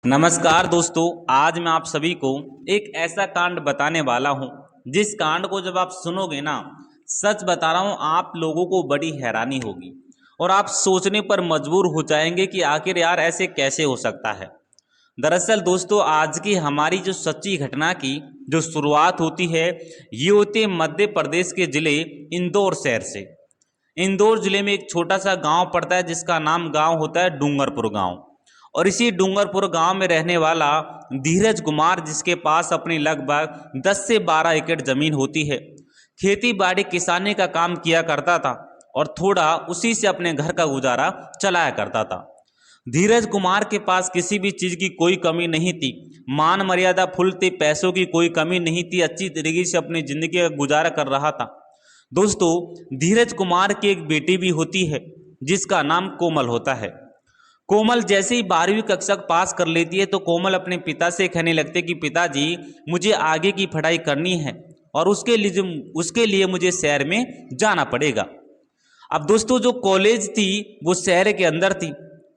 नमस्कार दोस्तों, आज मैं आप सभी को एक ऐसा कांड बताने वाला हूं जिस कांड को जब आप सुनोगे ना, सच बता रहा हूं, आप लोगों को बड़ी हैरानी होगी और आप सोचने पर मजबूर हो जाएंगे कि आखिर यार ऐसे कैसे हो सकता है। दरअसल दोस्तों, आज की हमारी जो सच्ची घटना की जो शुरुआत होती है, ये होती है मध्य प्रदेश के जिले इंदौर शहर से। इंदौर जिले में एक छोटा सा गांव पड़ता है जिसका नाम गांव होता है डूंगरपुर गांव। और इसी डूंगरपुर गांव में रहने वाला धीरज कुमार, जिसके पास अपनी लगभग 10 से 12 एकड़ जमीन होती है, खेती बाड़ी किसानी का काम किया करता था और थोड़ा उसी से अपने घर का गुजारा चलाया करता था। धीरज कुमार के पास किसी भी चीज़ की कोई कमी नहीं थी, मान मर्यादा फुल थी, पैसों की कोई कमी नहीं थी, अच्छी तरीके से अपनी ज़िंदगी का गुजारा कर रहा था। दोस्तों, धीरज कुमार की एक बेटी भी होती है जिसका नाम कोमल होता है। कोमल जैसे ही 12वीं कक्षा पास कर लेती है तो कोमल अपने पिता से कहने लगते कि पिताजी, मुझे आगे की पढ़ाई करनी है और उसके लिए मुझे शहर में जाना पड़ेगा। अब दोस्तों, जो कॉलेज थी वो शहर के अंदर थी।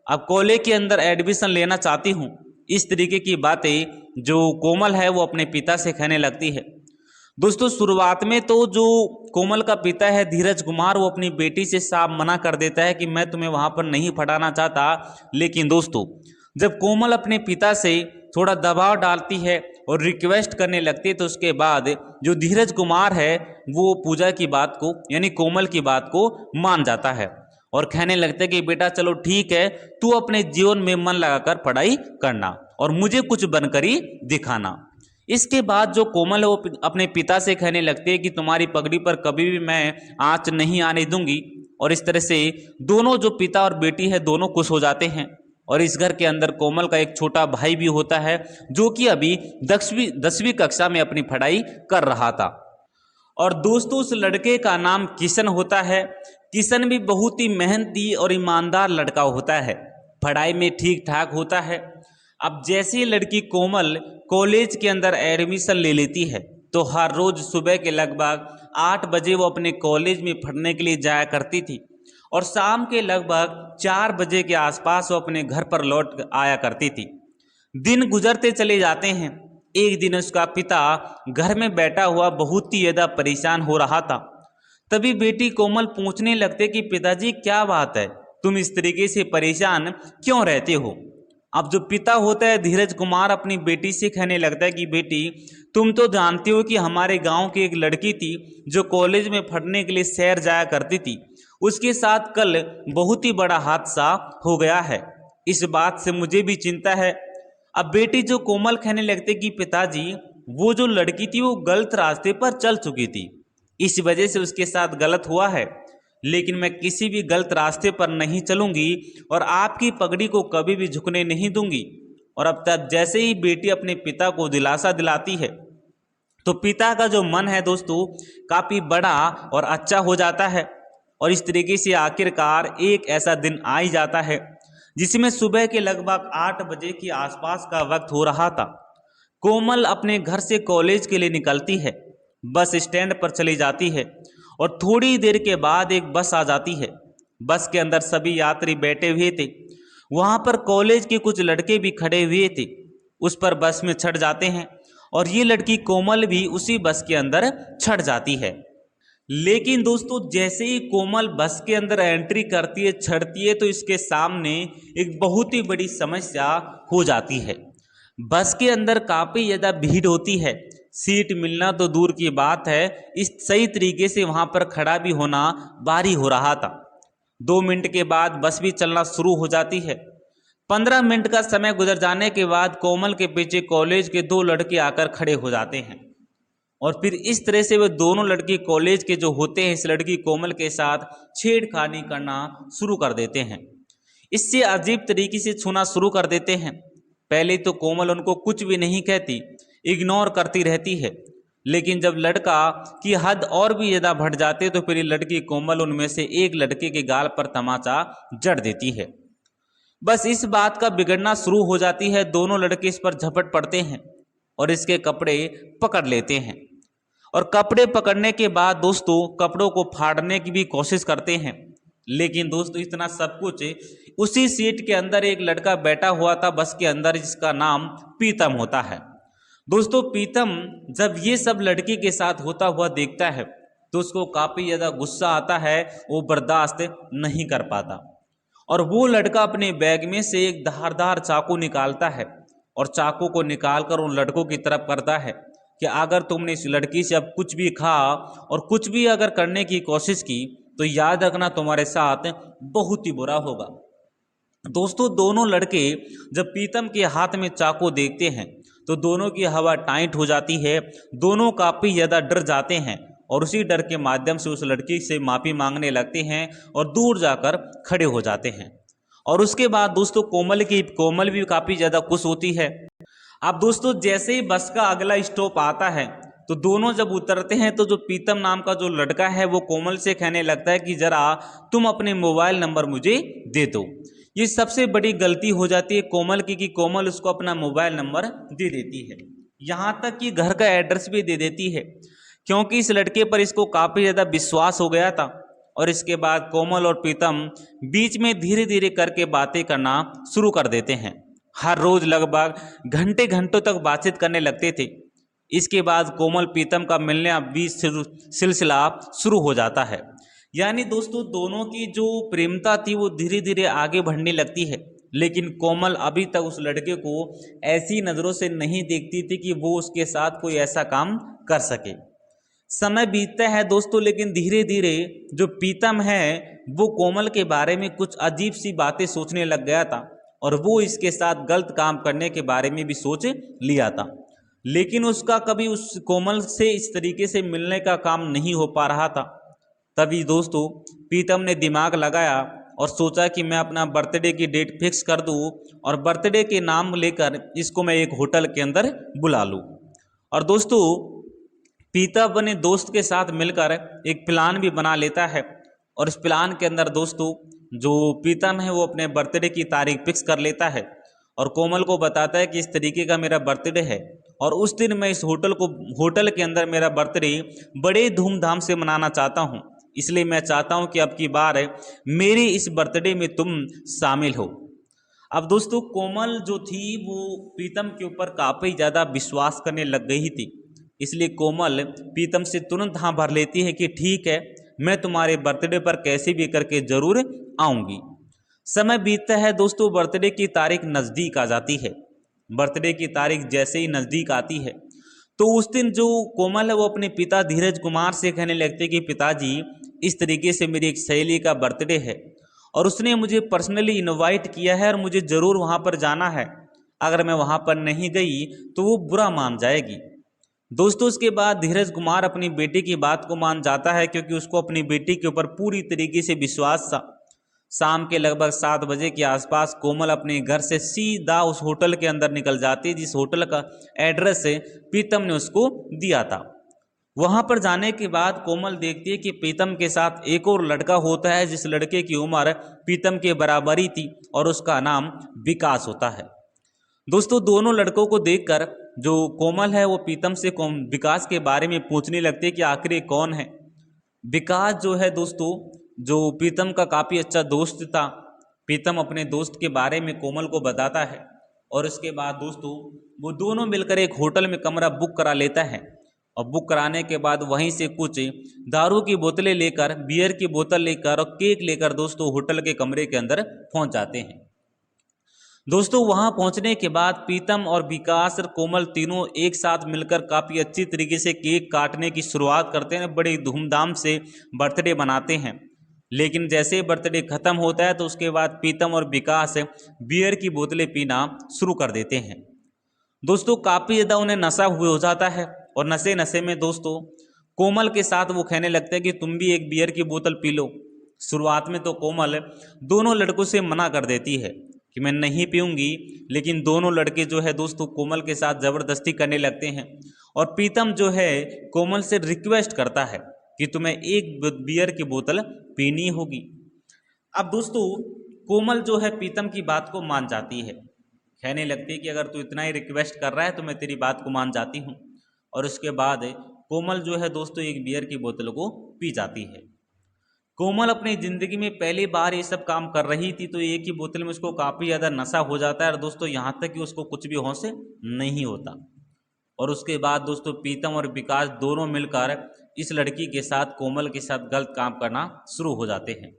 अब कॉलेज के अंदर एडमिशन लेना चाहती हूँ, इस तरीके की बातें जो कोमल है वो अपने पिता से कहने लगती है। दोस्तों, शुरुआत में तो जो कोमल का पिता है धीरज कुमार, वो अपनी बेटी से साफ मना कर देता है कि मैं तुम्हें वहाँ पर नहीं पढ़ाना चाहता। लेकिन दोस्तों, जब कोमल अपने पिता से थोड़ा दबाव डालती है और रिक्वेस्ट करने लगती है तो उसके बाद जो धीरज कुमार है वो पूजा की बात को, यानी कोमल की बात को मान जाता है और कहने लगता है कि बेटा चलो ठीक है, तू अपने जीवन में मन लगाकर पढ़ाई करना और मुझे कुछ बनकर ही दिखाना। इसके बाद जो कोमल है वो अपने पिता से कहने लगते हैं कि तुम्हारी पगड़ी पर कभी भी मैं आंच नहीं आने दूंगी। और इस तरह से दोनों, जो पिता और बेटी है, दोनों खुश हो जाते हैं। और इस घर के अंदर कोमल का एक छोटा भाई भी होता है जो कि अभी 10वीं कक्षा में अपनी पढ़ाई कर रहा था। और दोस्तों, उस लड़के का नाम किशन होता है। किशन भी बहुत ही मेहनती और ईमानदार लड़का होता है, पढ़ाई में ठीक ठाक होता है। अब जैसे ही लड़की कोमल कॉलेज के अंदर एडमिशन ले लेती है तो हर रोज सुबह के लगभग 8 बजे वो अपने कॉलेज में पढ़ने के लिए जाया करती थी और शाम के लगभग 4 बजे के आसपास वो अपने घर पर लौट आया करती थी। दिन गुजरते चले जाते हैं। एक दिन उसका पिता घर में बैठा हुआ बहुत ही ज़्यादा परेशान हो रहा था। तभी बेटी कोमल पूछने लगते कि पिताजी, क्या बात है, तुम इस तरीके से परेशान क्यों रहते हो। अब जो पिता होता है धीरज कुमार अपनी बेटी से कहने लगता है कि बेटी, तुम तो जानती हो कि हमारे गांव की एक लड़की थी जो कॉलेज में पढ़ने के लिए शहर जाया करती थी, उसके साथ कल बहुत ही बड़ा हादसा हो गया है। इस बात से मुझे भी चिंता है। अब बेटी जो कोमल कहने लगते कि पिताजी, वो जो लड़की थी वो गलत रास्ते पर चल चुकी थी, इस वजह से उसके साथ गलत हुआ है, लेकिन मैं किसी भी गलत रास्ते पर नहीं चलूंगी और आपकी पगड़ी को कभी भी झुकने नहीं दूंगी। और अब तक जैसे ही बेटी अपने पिता को दिलासा दिलाती है तो पिता का जो मन है दोस्तों, काफ़ी बड़ा और अच्छा हो जाता है। और इस तरीके से आखिरकार एक ऐसा दिन आ ही जाता है जिसमें सुबह के लगभग 8 बजे के आसपास का वक्त हो रहा था। कोमल अपने घर से कॉलेज के लिए निकलती है, बस स्टैंड पर चली जाती है और थोड़ी देर के बाद एक बस आ जाती है। बस के अंदर सभी यात्री बैठे हुए थे, वहाँ पर कॉलेज के कुछ लड़के भी खड़े हुए थे। उस पर बस में चढ़ जाते हैं और ये लड़की कोमल भी उसी बस के अंदर चढ़ जाती है। लेकिन दोस्तों, जैसे ही कोमल बस के अंदर एंट्री करती है, चढ़ती है, तो इसके सामने एक बहुत ही बड़ी समस्या हो जाती है। बस के अंदर काफ़ी ज़्यादा भीड़ होती है, सीट मिलना तो दूर की बात है, इस सही तरीके से वहाँ पर खड़ा भी होना भारी हो रहा था। 2 मिनट के बाद बस भी चलना शुरू हो जाती है। 15 मिनट का समय गुजर जाने के बाद कोमल के पीछे कॉलेज के 2 लड़के आकर खड़े हो जाते हैं और फिर इस तरह से वे दोनों लड़के कॉलेज के जो होते हैं इस लड़की कोमल के साथ छेड़खानी करना शुरू कर देते हैं। इससे अजीब तरीके से छूना शुरू कर देते हैं। पहले तो कोमल उनको कुछ भी नहीं कहती, इग्नोर करती रहती है, लेकिन जब लड़का की हद और भी ज़्यादा बढ़ जाते तो फिर ये लड़की कोमल उनमें से एक लड़के के गाल पर तमाचा जड़ देती है। बस इस बात का बिगड़ना शुरू हो जाती है। दोनों लड़के इस पर झपट पड़ते हैं और इसके कपड़े पकड़ लेते हैं और कपड़े पकड़ने के बाद दोस्तों कपड़ों को फाड़ने की भी कोशिश करते हैं, लेकिन दोस्तों इतना सब कुछ उसी सीट के अंदर एक लड़का बैठा हुआ था बस के अंदर, जिसका नाम प्रीतम होता है। दोस्तों प्रीतम जब ये सब लड़की के साथ होता हुआ देखता है तो उसको काफ़ी ज़्यादा गुस्सा आता है, वो बर्दाश्त नहीं कर पाता और वो लड़का अपने बैग में से एक धारदार चाकू निकालता है और चाकू को निकालकर उन लड़कों की तरफ करता है कि अगर तुमने इस लड़की से अब कुछ भी खा और कुछ भी अगर करने की कोशिश की तो याद रखना तुम्हारे साथ बहुत ही बुरा होगा। दोस्तों दोनों लड़के जब प्रीतम के हाथ में चाकू देखते हैं तो दोनों की हवा टाइट हो जाती है, दोनों काफ़ी ज़्यादा डर जाते हैं और उसी डर के माध्यम से उस लड़की से माफ़ी मांगने लगते हैं और दूर जाकर खड़े हो जाते हैं। और उसके बाद दोस्तों कोमल भी काफ़ी ज़्यादा खुश होती है। अब दोस्तों जैसे ही बस का अगला स्टॉप आता है तो दोनों जब उतरते हैं तो जो प्रीतम नाम का जो लड़का है वो कोमल से कहने लगता है कि ज़रा तुम अपने मोबाइल नंबर मुझे दे दो। ये सबसे बड़ी गलती हो जाती है कोमल की कि कोमल उसको अपना मोबाइल नंबर दे देती है, यहाँ तक कि घर का एड्रेस भी दे देती है, क्योंकि इस लड़के पर इसको काफ़ी ज़्यादा विश्वास हो गया था। और इसके बाद कोमल और प्रीतम बीच में धीरे धीरे करके बातें करना शुरू कर देते हैं। हर रोज़ लगभग घंटे घंटों तक बातचीत करने लगते थे। इसके बाद कोमल प्रीतम का मिलने बीच सिलसिला शुरू हो जाता है। यानी दोस्तों दोनों की जो प्रेमता थी वो धीरे धीरे आगे बढ़ने लगती है, लेकिन कोमल अभी तक उस लड़के को ऐसी नज़रों से नहीं देखती थी कि वो उसके साथ कोई ऐसा काम कर सके। समय बीतता है दोस्तों, लेकिन धीरे धीरे जो प्रीतम है वो कोमल के बारे में कुछ अजीब सी बातें सोचने लग गया था और वो इसके साथ गलत काम करने के बारे में भी सोच लिया था, लेकिन उसका कभी उस कोमल से इस तरीके से मिलने का काम नहीं हो पा रहा था। तभी दोस्तों प्रीतम ने दिमाग लगाया और सोचा कि मैं अपना बर्थडे की डेट फिक्स कर दूं और बर्थडे के नाम लेकर इसको मैं एक होटल के अंदर बुला लूं। और दोस्तों प्रीतम अपने दोस्त के साथ मिलकर एक प्लान भी बना लेता है और इस प्लान के अंदर दोस्तों जो प्रीतम है वो अपने बर्थडे की तारीख फिक्स कर लेता है और कोमल को बताता है कि इस तरीके का मेरा बर्थडे है और उस दिन मैं इस होटल के अंदर मेरा बर्थडे बड़े धूमधाम से मनाना चाहता हूँ, इसलिए मैं चाहता हूँ कि अब की बार मेरे इस बर्थडे में तुम शामिल हो। अब दोस्तों कोमल जो थी वो प्रीतम के ऊपर काफ़ी ज़्यादा विश्वास करने लग गई थी, इसलिए कोमल प्रीतम से तुरंत हाँ भर लेती है कि ठीक है मैं तुम्हारे बर्थडे पर कैसे भी करके ज़रूर आऊँगी। समय बीतता है दोस्तों, बर्थडे की तारीख नज़दीक आ जाती है। बर्थडे की तारीख जैसे ही नज़दीक आती है तो उस दिन जो कोमल है वो अपने पिता धीरज कुमार से कहने लगते कि पिताजी इस तरीके से मेरी एक सहेली का बर्थडे है और उसने मुझे पर्सनली इनवाइट किया है और मुझे ज़रूर वहाँ पर जाना है, अगर मैं वहाँ पर नहीं गई तो वो बुरा मान जाएगी। दोस्तों उसके बाद धीरज कुमार अपनी बेटी की बात को मान जाता है क्योंकि उसको अपनी बेटी के ऊपर पूरी तरीके से विश्वास था। शाम के लगभग 7 बजे के आसपास कोमल अपने घर से सीधा उस होटल के अंदर निकल जाती है जिस होटल का एड्रेस प्रीतम ने उसको दिया था। वहां पर जाने के बाद कोमल देखती है कि प्रीतम के साथ एक और लड़का होता है जिस लड़के की उम्र प्रीतम के बराबर ही थी और उसका नाम विकास होता है। दोस्तों दोनों लड़कों को देखकर जो कोमल है वो प्रीतम से विकास के बारे में पूछने लगती है कि आखिर ये कौन है। विकास जो है दोस्तों जो प्रीतम का काफ़ी अच्छा दोस्त था, प्रीतम अपने दोस्त के बारे में कोमल को बताता है और उसके बाद दोस्तों वो दोनों मिलकर एक होटल में कमरा बुक करा लेता है और बुक कराने के बाद वहीं से कुछ दारू की बोतलें लेकर, बियर की बोतल लेकर और केक लेकर दोस्तों होटल के कमरे के अंदर पहुंच जाते हैं। दोस्तों वहां पहुंचने के बाद प्रीतम और विकास और कोमल तीनों एक साथ मिलकर काफ़ी अच्छी तरीके से केक काटने की शुरुआत करते हैं, बड़े धूमधाम से बर्थडे मनाते हैं। लेकिन जैसे ही बर्थडे ख़त्म होता है तो उसके बाद प्रीतम और विकास बियर की बोतलें पीना शुरू कर देते हैं। दोस्तों काफ़ी ज़्यादा उन्हें नशा हुए हो जाता है और नशे नशे में दोस्तों कोमल के साथ वो कहने लगते हैं कि तुम भी एक बियर की बोतल पी लो। शुरुआत में तो कोमल दोनों लड़कों से मना कर देती है कि मैं नहीं पीऊँगी, लेकिन दोनों लड़के जो है दोस्तों कोमल के साथ ज़बरदस्ती करने लगते हैं और प्रीतम जो है कोमल से रिक्वेस्ट करता है कि तुम्हें एक बियर की बोतल पीनी होगी। अब दोस्तों कोमल जो है प्रीतम की बात को मान जाती है, कहने लगती है कि अगर तू इतना ही रिक्वेस्ट कर रहा है तो मैं तेरी बात को मान जाती हूँ। और उसके बाद कोमल जो है दोस्तों एक बियर की बोतल को पी जाती है। कोमल अपनी ज़िंदगी में पहली बार ये सब काम कर रही थी, तो एक ही बोतल में उसको काफ़ी ज़्यादा नशा हो जाता है और दोस्तों यहाँ तक कि उसको कुछ भी होश नहीं होता। और उसके बाद दोस्तों प्रीतम और विकास दोनों मिलकर इस लड़की के साथ, कोमल के साथ गलत काम करना शुरू हो जाते हैं।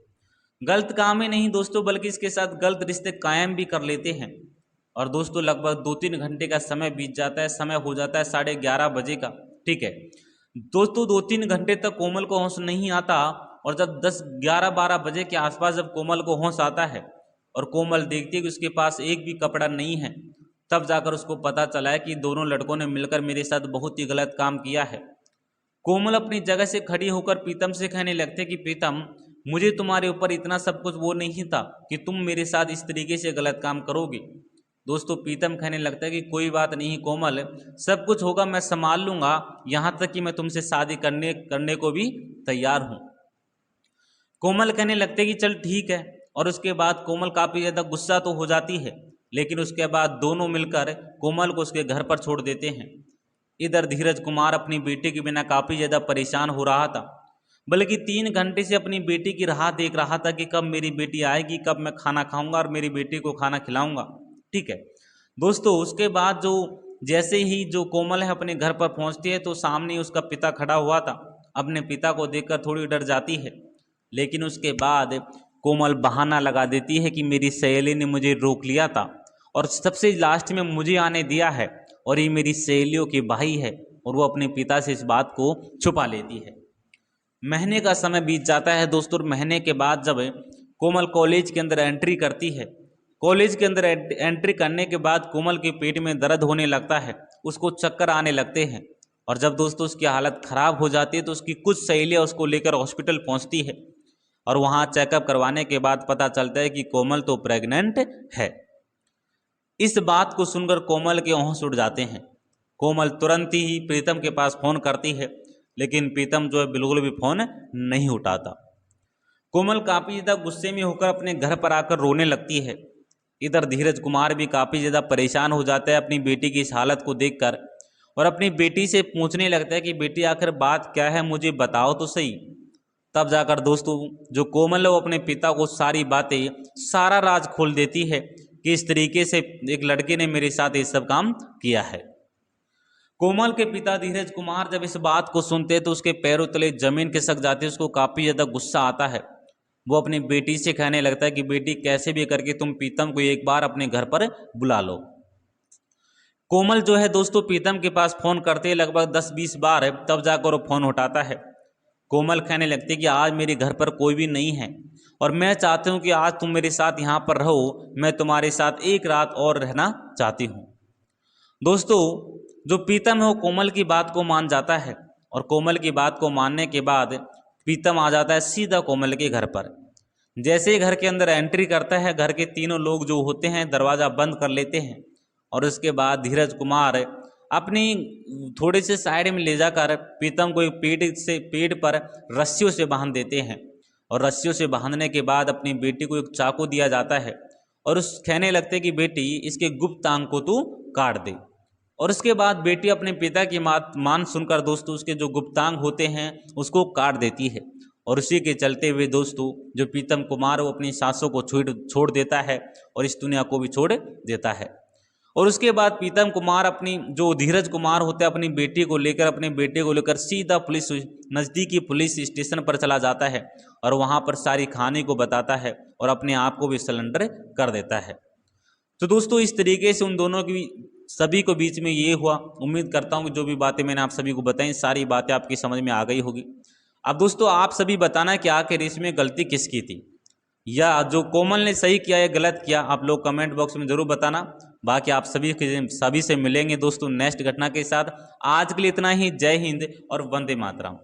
गलत काम ही नहीं दोस्तों, बल्कि इसके साथ गलत रिश्ते कायम भी कर लेते हैं। और दोस्तों लगभग 2-3 घंटे का समय बीत जाता है, समय हो जाता है 11:30 बजे का। ठीक है दोस्तों, 2-3 घंटे तक कोमल को होश नहीं आता और जब 10, 11, 12 बजे के आसपास जब कोमल को होश आता है और कोमल देखती है कि उसके पास एक भी कपड़ा नहीं है, तब जाकर उसको पता चला है कि दोनों लड़कों ने मिलकर मेरे साथ बहुत ही गलत काम किया है। कोमल अपनी जगह से खड़ी होकर प्रीतम से कहने लगते कि प्रीतम, मुझे तुम्हारे ऊपर इतना सब कुछ वो नहीं था कि तुम मेरे साथ इस तरीके से गलत काम करोगे। दोस्तों प्रीतम कहने लगता है कि कोई बात नहीं कोमल, सब कुछ होगा मैं संभाल लूँगा, यहाँ तक कि मैं तुमसे शादी करने को भी तैयार हूँ। कोमल कहने लगते कि चल ठीक है। और उसके बाद कोमल काफ़ी ज़्यादा गुस्सा तो हो जाती है, लेकिन उसके बाद दोनों मिलकर कोमल को उसके घर पर छोड़ देते हैं। इधर धीरज कुमार अपनी बेटी के बिना काफ़ी ज़्यादा परेशान हो रहा था, बल्कि 3 घंटे से अपनी बेटी की राह देख रहा था कि कब मेरी बेटी आएगी, कब मैं खाना खाऊंगा और मेरी बेटी को खाना खिलाऊंगा। ठीक है दोस्तों, उसके बाद जैसे ही कोमल है अपने घर पर पहुंचती है तो सामने उसका पिता खड़ा हुआ था। अपने पिता को देखकर थोड़ी डर जाती है, लेकिन उसके बाद कोमल बहाना लगा देती है कि मेरी सहेली ने मुझे रोक लिया था और सबसे लास्ट में मुझे आने दिया है और ये मेरी सहेलियों की भाई है, और वो अपने पिता से इस बात को छुपा लेती है। महीने का समय बीत जाता है दोस्तों। महीने के बाद जब कोमल कॉलेज के अंदर एंट्री करती है, कॉलेज के अंदर एंट्री करने के बाद कोमल के पेट में दर्द होने लगता है, उसको चक्कर आने लगते हैं। और जब दोस्तों उसकी हालत ख़राब हो जाती है तो उसकी कुछ सहेलियाँ उसको लेकर हॉस्पिटल पहुंचती है और वहाँ चेकअप करवाने के बाद पता चलता है कि कोमल तो प्रेग्नेंट है। इस बात को सुनकर कोमल के होश उड़ जाते हैं। कोमल तुरंत ही प्रीतम के पास फ़ोन करती है, लेकिन प्रीतम जो है बिल्कुल भी फ़ोन नहीं उठाता। कोमल काफ़ी ज़्यादा गुस्से में होकर अपने घर पर आकर रोने लगती है। इधर धीरज कुमार भी काफ़ी ज़्यादा परेशान हो जाता है अपनी बेटी की इस हालत को देखकर और अपनी बेटी से पूछने लगता है कि बेटी आखिर बात क्या है, मुझे बताओ तो सही। तब जाकर दोस्तों जो कोमल है वो अपने पिता को सारी बातें, सारा राज खोल देती है कि इस तरीके से एक लड़के ने मेरे साथ ये सब काम किया है। कोमल के पिता धीरज कुमार जब इस बात को सुनते हैं तो उसके पैरों तले जमीन खिसक जाती है, उसको काफ़ी ज़्यादा गुस्सा आता है। वो अपनी बेटी से कहने लगता है कि बेटी कैसे भी करके तुम प्रीतम को एक बार अपने घर पर बुला लो। कोमल जो है दोस्तों प्रीतम के पास फ़ोन करते लगभग 10-20 बार है, तब जाकर वो फ़ोन उठाता है। कोमल कहने लगती है कि आज मेरे घर पर कोई भी नहीं है और मैं चाहती हूँ कि आज तुम मेरे साथ यहाँ पर रहो, मैं तुम्हारे साथ एक रात और रहना चाहती हूँ। दोस्तों जो प्रीतम है वो कोमल की बात को मान जाता है और कोमल की बात को मानने के बाद प्रीतम आ जाता है सीधा कोमल के घर पर। जैसे ही घर के अंदर एंट्री करता है, घर के तीनों लोग जो होते हैं दरवाज़ा बंद कर लेते हैं और उसके बाद धीरज कुमार अपनी थोड़े से साइड में ले जाकर प्रीतम को पेड़ पर रस्सियों से बांध देते हैं और रस्सियों से बांधने के बाद अपनी बेटी को एक चाकू दिया जाता है और उस कहने लगते कि बेटी इसके गुप्त अंग को तू काट दे। और उसके बाद बेटी अपने पिता की मान सुनकर दोस्तों उसके जो गुप्तांग होते हैं उसको काट देती है और उसी के चलते हुए दोस्तों जो प्रीतम कुमार वो अपनी सांसों को छोड़ देता है और इस दुनिया को भी छोड़ देता है। और उसके बाद प्रीतम कुमार अपनी जो धीरज कुमार होता है अपनी बेटी को लेकर सीधा नज़दीकी पुलिस स्टेशन पर चला जाता है और वहाँ पर सारी कहानी को बताता है और अपने आप को भी सरेंडर कर देता है। तो दोस्तों इस तरीके से उन दोनों की सभी को बीच में ये हुआ। उम्मीद करता हूँ कि जो भी बातें मैंने आप सभी को बताई सारी बातें आपकी समझ में आ गई होगी। अब दोस्तों आप सभी बताना कि आखिर इसमें गलती किसकी थी, या जो कोमल ने सही किया या गलत किया, आप लोग कमेंट बॉक्स में ज़रूर बताना। बाकी आप सभी से मिलेंगे दोस्तों नेक्स्ट घटना के साथ। आज के लिए इतना ही। जय हिंद और वंदे मातरम।